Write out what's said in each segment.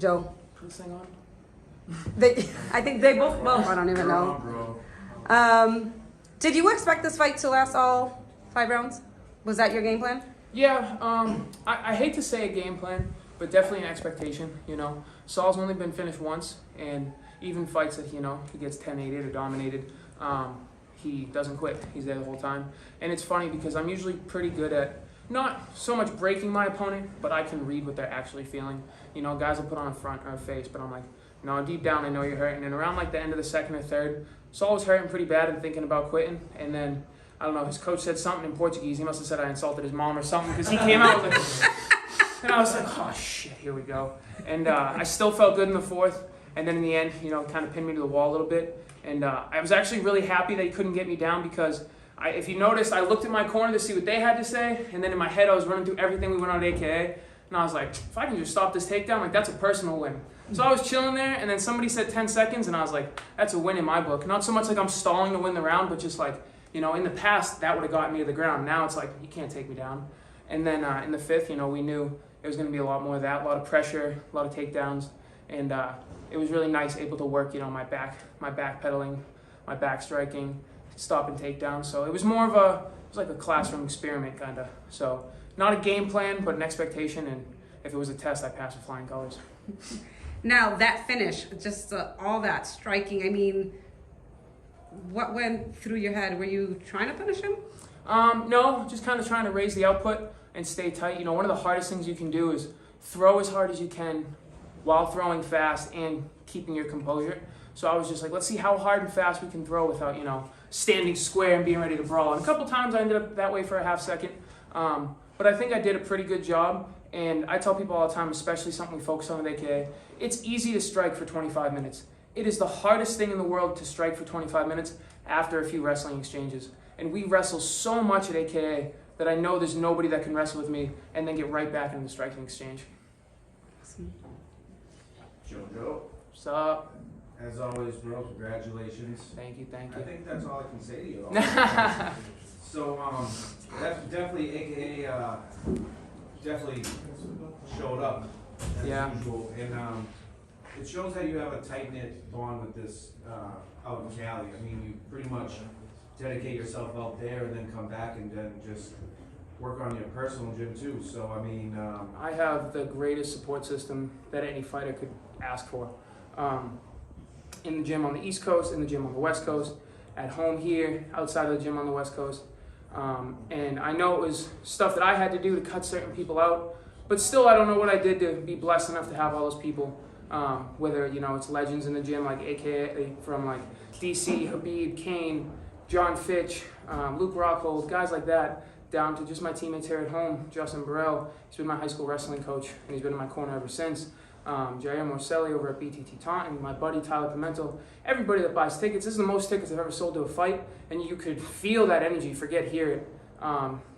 Joe? Put this thing on. I think they both. Well, I don't even know. Did you expect this fight to last all 5 rounds? Was that your game plan? Yeah. I hate to say a game plan, but definitely an expectation. Saul's only been finished once, and even fights that he gets 10-8 or dominated, he doesn't quit. He's there the whole time. And it's funny because I'm usually pretty good at not so much breaking my opponent, but I can read what they're actually feeling. Guys will put on a front or a face, but I'm like, no, deep down I know you're hurting. And around like the end of the second or third, Saul was hurting pretty bad and thinking about quitting. And then, I don't know, his coach said something in Portuguese. He must have said I insulted his mom or something because he came out with like, and I was like, oh shit, here we go. And I still felt good in the fourth. And then in the end, kind of pinned me to the wall a little bit. And I was actually really happy that he couldn't get me down because if you noticed, I looked at my corner to see what they had to say. And then in my head, I was running through everything we went on at AKA. And I was like, if I can just stop this takedown, like that's a personal win. So I was chilling there, and then somebody said 10 seconds, and I was like, that's a win in my book. Not so much like I'm stalling to win the round, but just like, in the past, that would have gotten me to the ground. Now it's like, you can't take me down. And then in the fifth, we knew it was going to be a lot more of that, a lot of pressure, a lot of takedowns. And it was really nice, able to work, my back pedaling, my back striking, stopping takedowns. So it was more of it was like a classroom experiment, kind of. So not a game plan, but an expectation. And if it was a test, I passed with flying colors. Now, that finish, just all that striking, I mean, what went through your head? Were you trying to finish him? No, just kind of trying to raise the output and stay tight. One of the hardest things you can do is throw as hard as you can while throwing fast and keeping your composure. So I was just like, let's see how hard and fast we can throw without, standing square and being ready to brawl. And a couple times I ended up that way for a half second. But I think I did a pretty good job. And I tell people all the time, especially something we focus on at AKA, it's easy to strike for 25 minutes. It is the hardest thing in the world to strike for 25 minutes after a few wrestling exchanges. And we wrestle so much at AKA that I know there's nobody that can wrestle with me and then get right back into the striking exchange. Awesome. Jojo. What's up? As always, bro, congratulations. Thank you. I think that's all I can say to you. So, definitely AKA, definitely showed up as usual. And it shows that you have a tight-knit bond with this out in Cali. I mean, you pretty much dedicate yourself out there and then come back and then just work on your personal gym too. So, I mean... I have the greatest support system that any fighter could ask for. In the gym on the East Coast, in the gym on the West Coast, at home here, outside of the gym on the West Coast. And I know it was stuff that I had to do to cut certain people out, but still I don't know what I did to be blessed enough to have all those people, whether, it's legends in the gym like AKA from like DC, Habib, Kane, John Fitch, Luke Rockhold, guys like that, down to just my teammates here at home, Justin Burrell. He's been my high school wrestling coach, and he's been in my corner ever since. Jair Morcelli over at BTT Taunton, my buddy Tyler Pimentel, everybody that buys tickets. This is the most tickets I've ever sold to a fight, and you could feel that energy, forget hear it.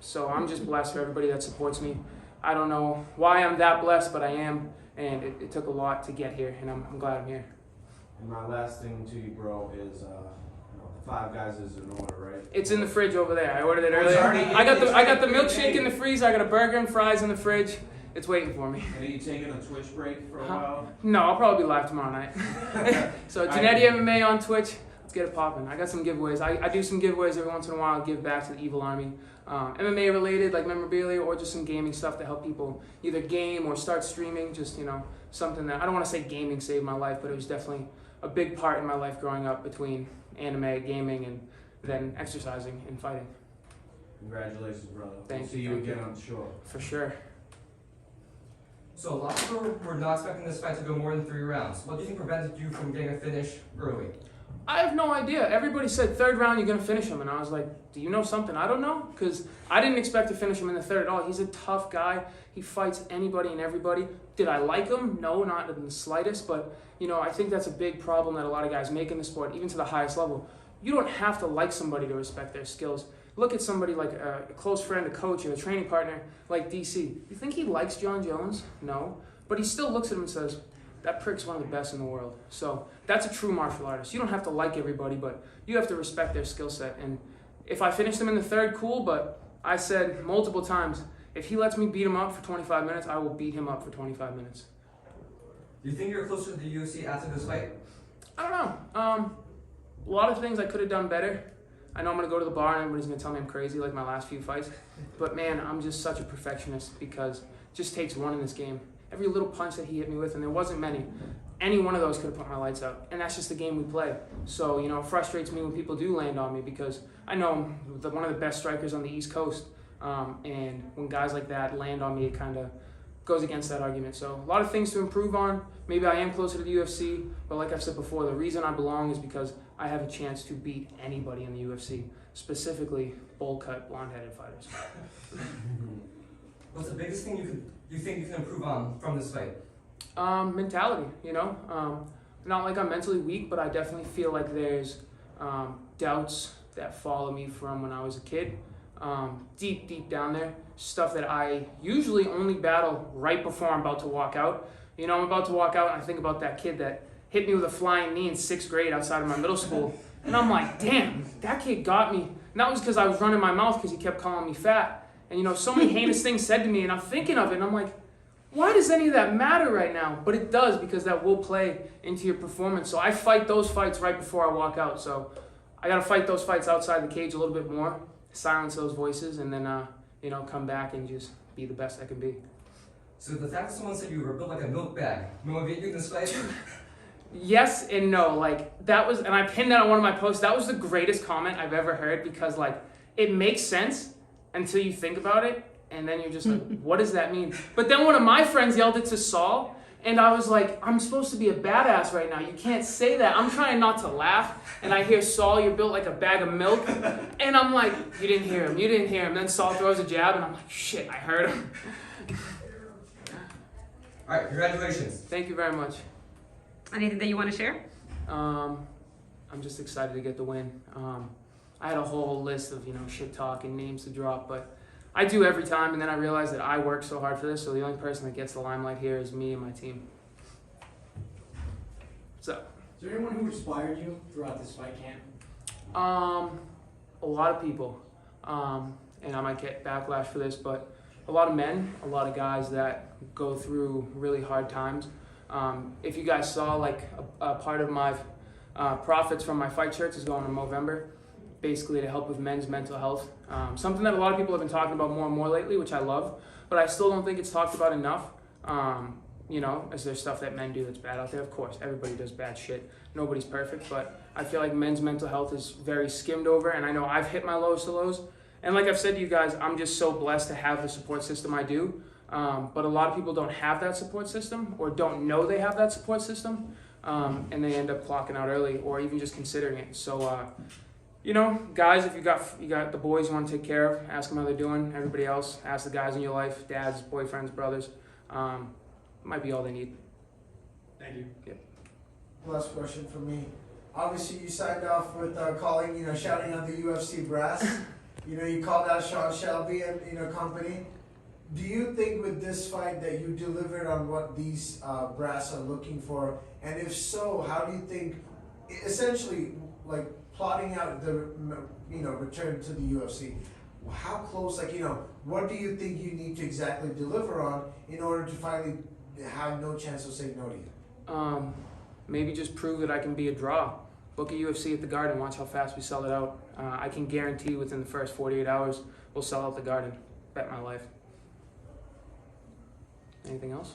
So I'm just blessed for everybody that supports me. I don't know why I'm that blessed, but I am, and it took a lot to get here, and I'm glad I'm here. And my last thing to you, bro, is the 5 guys is in order, right? It's in the fridge over there. I ordered it earlier. I got the milkshake in the freezer. I got a burger and fries in the fridge. It's waiting for me. And are you taking a Twitch break for a while? No, I'll probably be live tomorrow night. So Giannetti MMA on Twitch. Let's get it popping. I got some giveaways. I do some giveaways every once in a while. Give back to the evil army. MMA related, like memorabilia, or just some gaming stuff to help people either game or start streaming. Just, something that, I don't want to say gaming saved my life, but it was definitely a big part in my life growing up between anime, gaming, and then exercising and fighting. Congratulations, brother. Thank you. See you again on the show. For sure. So a lot of people were not expecting this fight to go more than 3 rounds. What do you think prevented you from getting a finish early? I have no idea. Everybody said 3rd round you're going to finish him. And I was like, do you know something I don't know? Because I didn't expect to finish him in the 3rd at all. He's a tough guy. He fights anybody and everybody. Did I like him? No, not in the slightest. But, I think that's a big problem that a lot of guys make in the sport, even to the highest level. You don't have to like somebody to respect their skills. Look at somebody like a close friend, a coach, or a training partner like DC. You think he likes John Jones? No. But he still looks at him and says, that prick's one of the best in the world. So that's a true martial artist. You don't have to like everybody, but you have to respect their skill set. And if I finish him in the 3rd, cool, but I said multiple times, if he lets me beat him up for 25 minutes, I will beat him up for 25 minutes. Do you think you're closer to the UFC after this fight? I don't know. A lot of things I could have done better. I know I'm going to go to the bar and everybody's going to tell me I'm crazy like my last few fights. But man, I'm just such a perfectionist because it just takes one in this game. Every little punch that he hit me with, and there wasn't many, any one of those could have put my lights out. And that's just the game we play. So, you know, it frustrates me when people do land on me because I know I'm one of the best strikers on the East Coast. And when guys like that land on me, it kind of goes against that argument. So a lot of things to improve on. Maybe I am closer to the UFC, but like I've said before, the reason I belong is because I have a chance to beat anybody in the UFC, specifically bowl-cut, blonde-headed fighters. What's the biggest thing you think you can improve on from this fight? Mentality, you know. Not like I'm mentally weak, but I definitely feel like there's doubts that follow me from when I was a kid. Deep down there, stuff that I usually only battle right before I'm about to walk out. You know, I'm about to walk out and I think about that kid that hit me with a flying knee in 6th grade outside of my middle school. And I'm like, damn, that kid got me. And that was because I was running my mouth because he kept calling me fat. And, you know, so many heinous things said to me, and I'm thinking of it, and I'm like, why does any of that matter right now? But it does, because that will play into your performance. So I fight those fights right before I walk out. So I got to fight those fights outside the cage a little bit more, silence those voices, and then, you know, come back and just be the best I can be. So the fact that someone said you were built like a milk bag motivate you in this fight? Yes and no. Like, that was, and I pinned that on one of my posts, that was the greatest comment I've ever heard because, like, it makes sense until you think about it, and then you're just like, what does that mean? But then one of my friends yelled it to Saul, and I was like, I'm supposed to be a badass right now. You can't say that. I'm trying not to laugh, and I hear, Saul, you're built like a bag of milk. And I'm like, you didn't hear him. You didn't hear him. Then Saul throws a jab, and I'm like, shit, I heard him. All right, congratulations. Thank you very much. Anything that you want to share? I'm just excited to get the win. I had a whole list of, you know, shit talk and names to drop, but I do every time, and then I realize that I work so hard for this, so the only person that gets the limelight here is me and my team. So, Is there anyone who inspired you throughout this fight camp? a lot of people, and I might get backlash for this, but a lot of men, a lot of guys that go through really hard times. If you guys saw, like, a part of my profits from my fight shirts is going in Movember, basically to help with men's mental health. Something that a lot of people have been talking about more and more lately, which I love, but I still don't think it's talked about enough. You know, is there stuff that men do that's bad out there? Of course, everybody does bad shit. Nobody's perfect, but I feel like men's mental health is very skimmed over, and I know I've hit my lowest of lows. And like I've said to you guys, I'm just so blessed to have the support system I do. But a lot of people don't have that support system or don't know they have that support system, and they end up clocking out early or even just considering it. So, you know, guys, if you got the boys you want to take care of, ask them how they're doing. Everybody else, ask the guys in your life, dads, boyfriends, brothers. Might be all they need. Thank you. Yep. Last question from me. Obviously, you signed off with calling, shouting out the UFC brass. You called out Sean Shelby and company. Do you think with this fight that you delivered on what these brass are looking for? And if so, how do you think, essentially, like plotting out the return to the UFC? How close, what do you think you need to exactly deliver on in order to finally have no chance of saying no to you? Maybe just prove that I can be a draw. Book a UFC at the Garden, watch how fast we sell it out. I can guarantee within the first 48 hours, we'll sell out the Garden. Bet my life. Anything else?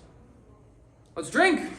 Let's drink!